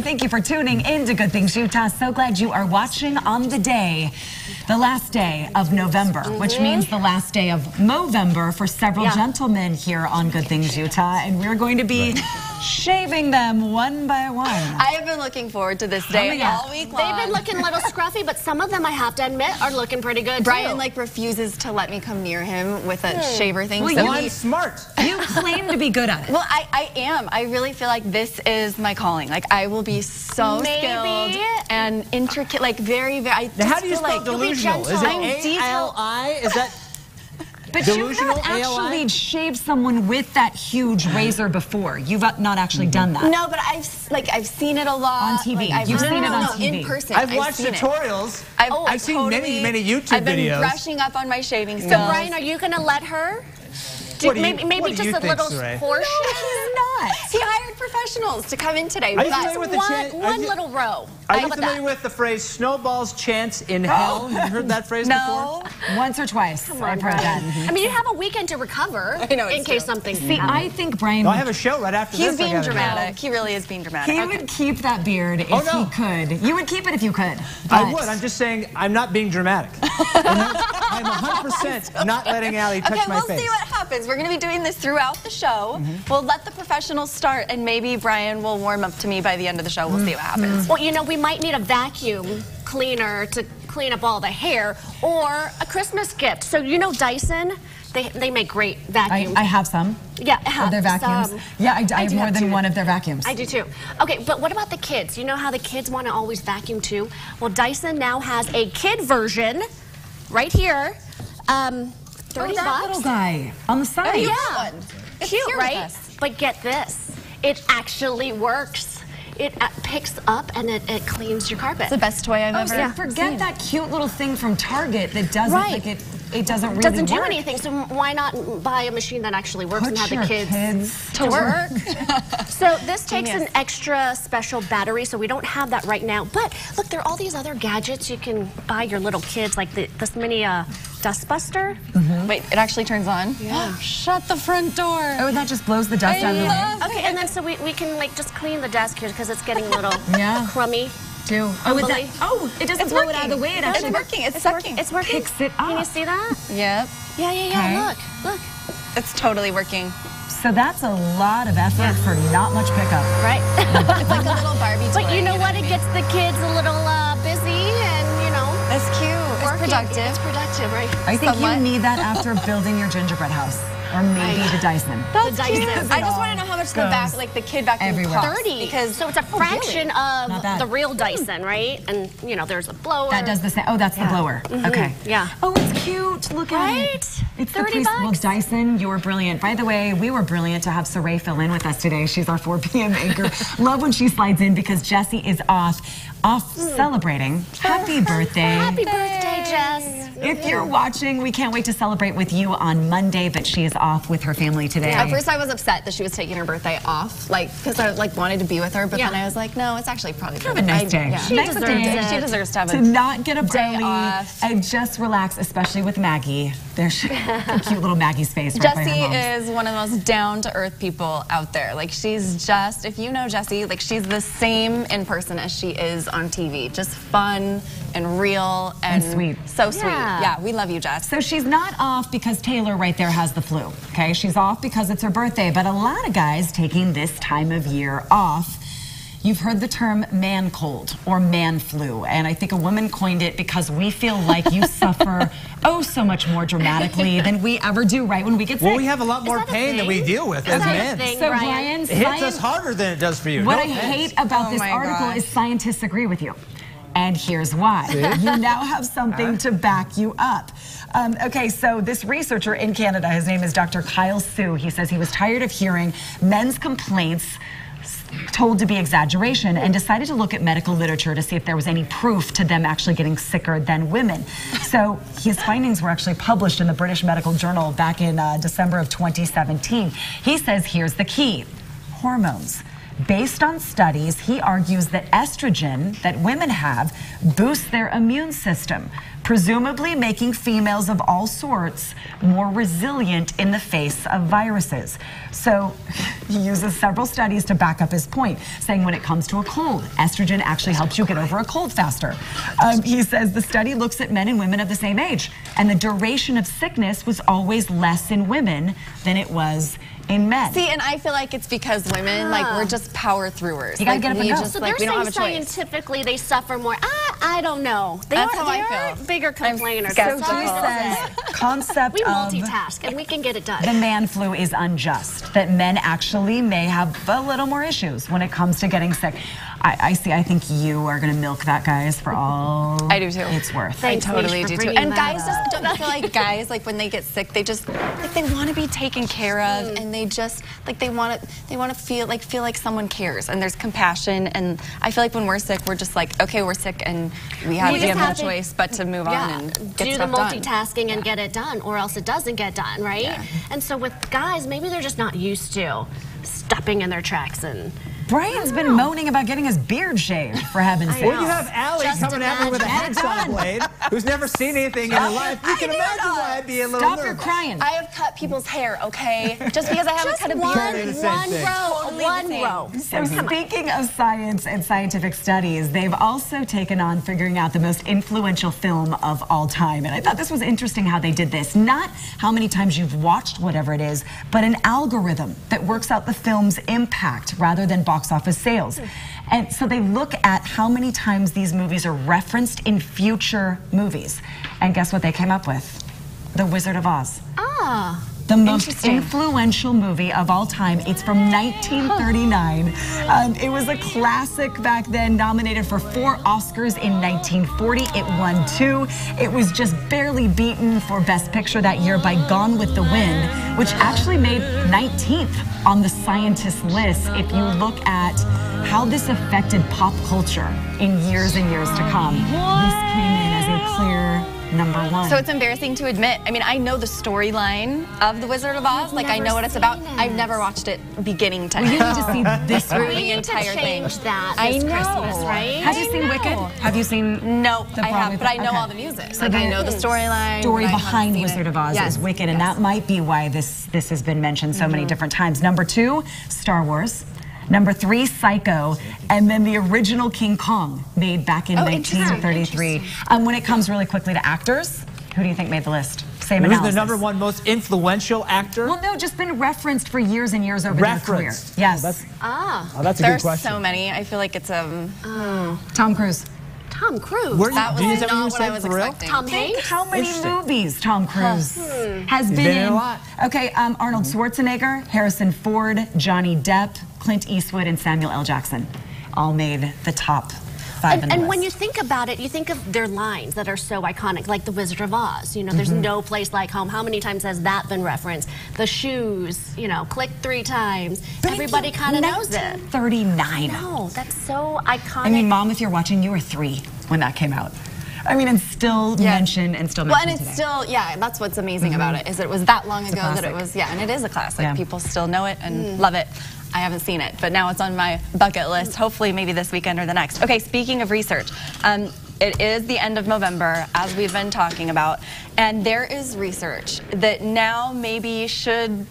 everybody. Thank you for tuning in to Good Things Utah. So glad you are watching on the day, the last day of November, which means the last day of Movember for several gentlemen here on Good Things Utah. And we're going to be shaving them one by one. I have been looking forward to this day all week long. They've been looking a little scruffy, but some of them, I have to admit, are looking pretty good, Brian, like, refuses to let me come near him with a shaver thing. Well, so you- I'm smart. You claim to be good at it. Well, I am. I really feel like this is my calling. Like, I will be so skilled and intricate, like, very, very. Now, how do you spell delusional? Is it A-L-I? Is that But delusional? you've not actually shaved someone with that huge razor before. You've not actually done that. No, but I've seen it a lot. On TV. Like, You've seen it on TV. In person. I've watched tutorials. I've seen many YouTube videos. I've been brushing up on my shaving skills. So, Brian, are you going to let her? Maybe just a little portion? She's not. He hired professionals to come in today. Are you familiar with the One little row. Are you familiar with the phrase "snowball's chance in hell"? Have you heard that phrase before? Once or twice. I've heard that. I mean, you have a weekend to recover in case something. See, I think Brian. I have a show right after He's this. being dramatic. He really is being dramatic. He would keep that beard if he could. You would keep it if you could. I would. I'm just saying I'm not being dramatic. I'm 100% not letting Allie touch my face. Okay, we'll see what happens. We're going to be doing this throughout the show. We'll let the professionals start, and maybe Brian will warm up to me by the end of the show. We'll see what happens. Well, you know, we might need a vacuum cleaner to clean up all the hair, or a Christmas gift. So, you know, Dyson, they make great vacuums. I have some. Yeah, of their vacuums. Yeah, I have more than one of their vacuums. I do too. Okay, but what about the kids? You know how the kids want to always vacuum too? Well, Dyson now has a kid version right here. 30 that little guy on the side. Yeah. Cute, right? But get this. It actually works. It picks up and it cleans your carpet. It's the best toy I've ever seen. Forget that cute little thing from Target that doesn't like it doesn't really doesn't do work. anything, so why not buy a machine that actually works and have the kids to work? So this takes an extra special battery, so we don't have that right now. But look, there are all these other gadgets you can buy your little kids, like this mini dust buster. Wait, it actually turns on? Yeah. Shut the front door. Oh, that just blows the dust out of the way. Okay, and then so we can like just clean the desk here because it's getting a little crummy. It doesn't blow it out of the way. It actually It's working. It's sucking. It's working. Picks it up. Can you see that? Yep. Yeah. Look. It's totally working. So that's a lot of effort for not much pickup. Right. It's like a little Barbie toy. But you know what? It gets the kids a little busy and, you know. It's cute. It's productive. It's productive, right? I think you need that after building your gingerbread house. Or maybe the Dyson. That's cute. I just want to know how much the kid vacuum costs. 30. Because so it's a fraction of the real Dyson, right? And, you know, there's a blower. That does the same. Oh, that's the blower. Okay. Yeah. Oh, it's cute. Look at it. It's 30 bucks. Well, Dyson, you were brilliant. By the way, we were brilliant to have Saray fill in with us today. She's our 4 p.m. anchor. Love when she slides in because Jessie is off celebrating. Happy birthday. Happy birthday, Jess. If you're watching, we can't wait to celebrate with you on Monday, but she is off with her family today. At first I was upset that she was taking her birthday off, because I wanted to be with her, but then I was like, no, it's actually probably have a nice day. She deserves it. She deserves to have a to not get a day brownie off and just relax, especially with Maggie. There's cute little Maggie's face. Right by her mom's. Jessie is one of the most down-to-earth people out there. Like, she's just, if you know Jessie, like, she's the same in person as she is on TV. Just fun and real and sweet. So sweet. Yeah, we love you, Jess. So she's not off because Taylor right there has the flu, okay? She's off because it's her birthday, but a lot of guys taking this time of year off. You've heard the term man cold or man flu, and I think a woman coined it because we feel like you suffer so much more dramatically than we ever do right when we get sick. Well, we have a lot more pain that we deal with as men. So Brian, it hits us harder than it does for you. What I hate about this article is scientists agree with you. And here's why. You now have something to back you up. Okay, so this researcher in Canada, his name is Dr. Kyle Sue. He says he was tired of hearing men's complaints told to be exaggeration and decided to look at medical literature to see if there was any proof to them actually getting sicker than women. So his findings were actually published in the British Medical Journal back in December of 2017. He says here's the key: hormones. Based on studies, he argues that estrogen that women have boosts their immune system, presumably making females of all sorts more resilient in the face of viruses. So he uses several studies to back up his point, saying when it comes to a cold, estrogen actually helps you get over a cold faster. He says the study looks at men and women of the same age, and the duration of sickness was always less in women than it was in men. See, and I feel like it's because women, like, we're just power throughers. You gotta get up and go. So they're saying scientifically they suffer more. I don't know. That's how I feel. Bigger complainers. So he says concept we of multitask and we can get it done. the man flu is unjust, that men actually may have a little more issues when it comes to getting sick. I think you are going to milk that, guys, for all I do too. it's worth. Thanks, I totally do too. And guys just don't feel like guys, like when they get sick, they just like they want to be taken care of, and they just like they want to feel like someone cares, and there's compassion. And I feel like when we're sick, we're just like, okay, we're sick, and we have no choice but to move on and get do the stuff multitasking done. and get it done, or else it doesn't get done, right? Yeah. And so with guys, maybe they're just not used to stopping in their tracks and. Brian's been moaning about getting his beard shaved, for heaven's sake. Well, you have Allie coming at me with a hacksaw blade, who's never seen anything in her life. You can imagine why I'd be a little Stop nervous. your crying. I have cut people's hair, okay? Just because I haven't cut a beard. One row. So speaking of science and scientific studies, they've also taken on figuring out the most influential film of all time. And I thought this was interesting how they did this. Not how many times you've watched whatever it is, but an algorithm that works out the film's impact rather than box office sales. And so they look at how many times these movies are referenced in future movies. And guess what they came up with? The Wizard of Oz. The most influential movie of all time. It's from 1939. It was a classic back then, nominated for 4 Oscars in 1940. It won 2. It was just barely beaten for Best Picture that year by Gone with the Wind, which actually made 19th on the scientist list if you look at how this affected pop culture in years and years to come. This came in as a clear #1. So it's embarrassing to admit. I mean, I know the storyline of The Wizard of Oz. Like, I know what it's about. I've never watched it beginning to end. You need to see this through one. the entire thing. That I this know. Christmas, right? Have you seen Wicked? Have you seen? No, the I have, Broadway but I know okay. all the music. So Like, I the know the storyline. story but I haven't behind seen Wizard it. of Oz Yes. is Wicked, and that might be why this has been mentioned so many different times. #2, Star Wars. #3, Psycho, and then the original King Kong, made back in 1933. When it comes really quickly to actors, who do you think made the list? Same Who's analysis. the #1 most influential actor? Well, no, just been referenced for years and years over their career. Yes. That's a good There's question. so many. I feel like it's Tom Cruise. Tom Cruise. that was is that not you what I said was for real? expecting. Tom Hanks. How many movies Tom Cruise has been been in a lot. Okay, Arnold Schwarzenegger, Harrison Ford, Johnny Depp, Clint Eastwood, and Samuel L. Jackson all made the top 5 in the And list. when you think about it, you think of their lines that are so iconic, like The Wizard of Oz. You know, there's no place like home. How many times has that been referenced? The shoes, you know, click 3 times. Everybody kind of knows it. 39. No, that's so iconic. I mean, Mom, if you're watching, you were 3 when that came out. I mean, and still mentioned and still mentioned Well, and it's today. still, that's what's amazing about it, is it was that long ago that it was, and it is a classic. Yeah. People still know it and love it. I haven't seen it, but now it's on my bucket list, hopefully maybe this weekend or the next. Okay, speaking of research, it is the end of November, as we've been talking about, and there is research that now maybe should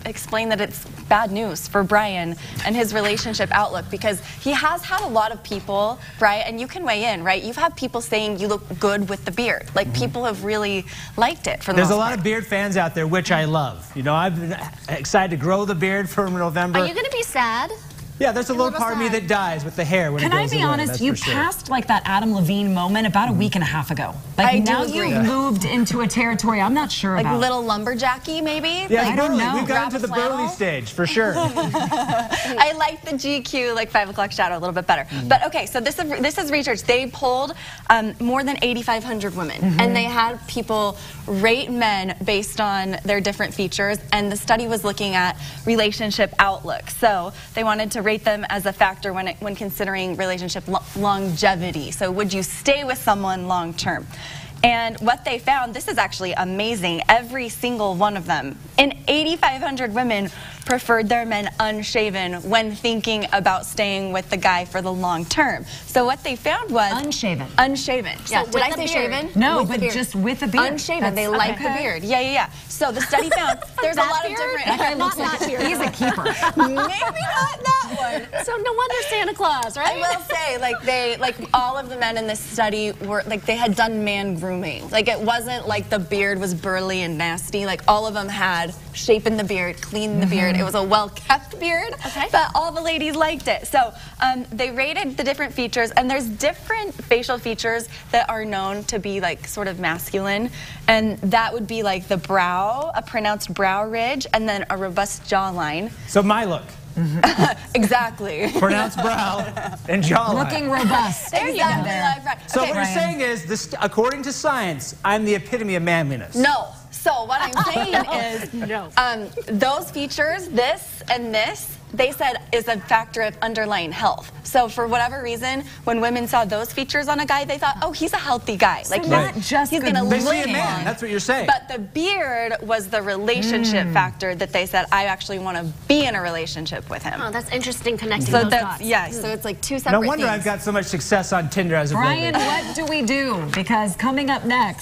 explain that it's bad news for Brian and his relationship outlook, because he has had a lot of people, Brian, and you can weigh in, right? You've had people saying you look good with the beard. Like, people have really liked it for the There's most a lot part. of beard fans out there, which I love. You know, I've been excited to grow the beard for November. Are you going to be sad? Yeah, there's a little part of me that dies with the hair when it Can I goes be away, honest? that's You for sure. passed like that Adam Levine moment about a week and a half ago. Like, I do now agree. you've moved into a territory I'm not sure Like about. little lumberjacky, maybe? Yeah, I don't Burley. know. We've gotten to the Grab a Burley flannel? stage, for sure. I like the GQ, like 5 o'clock shadow, a little bit better. But okay, so this is research. They polled more than 8,500 women, and they had people rate men based on their different features, and the study was looking at relationship outlook. So they wanted to rate them as a factor when considering relationship longevity. So would you stay with someone long term? And what they found, this is actually amazing, every single one of them, in 8,500 women, preferred their men unshaven when thinking about staying with the guy for the long term. So what they found was unshaven. Unshaven. Yeah. Did I say shaven? No, but just with a beard. Unshaven. They like the beard. Yeah. So the study found there's a lot of different. That guy looks like he's a keeper. Maybe not that one. So no wonder Santa Claus, right? I will say, like all of the men in this study were like they had done man grooming. Like it wasn't like the beard was burly and nasty. Like all of them had shapen the beard, cleaned the beard. It was a well-kept beard, but all the ladies liked it. So they rated the different features, and there's different facial features that are known to be like sort of masculine, and that would be like the brow, a pronounced brow ridge, and then a robust jawline. So my look. Exactly. Pronounced brow and jawline. Looking robust. There you go. So what you're saying is, this, according to science, I'm the epitome of manliness. No. So what I'm saying is, those features, this and this, they said is a factor of underlying health. So for whatever reason, when women saw those features on a guy, they thought, oh, he's a healthy guy. So like not just he's gonna they look see a man. That's what you're saying. But the beard was the relationship factor that they said, I actually want to be in a relationship with him. Oh, that's interesting connecting So those dots. Yeah, so it's like two separate No wonder things. I've got so much success on Tinder as of lately. Brian, what do we do? Because coming up next,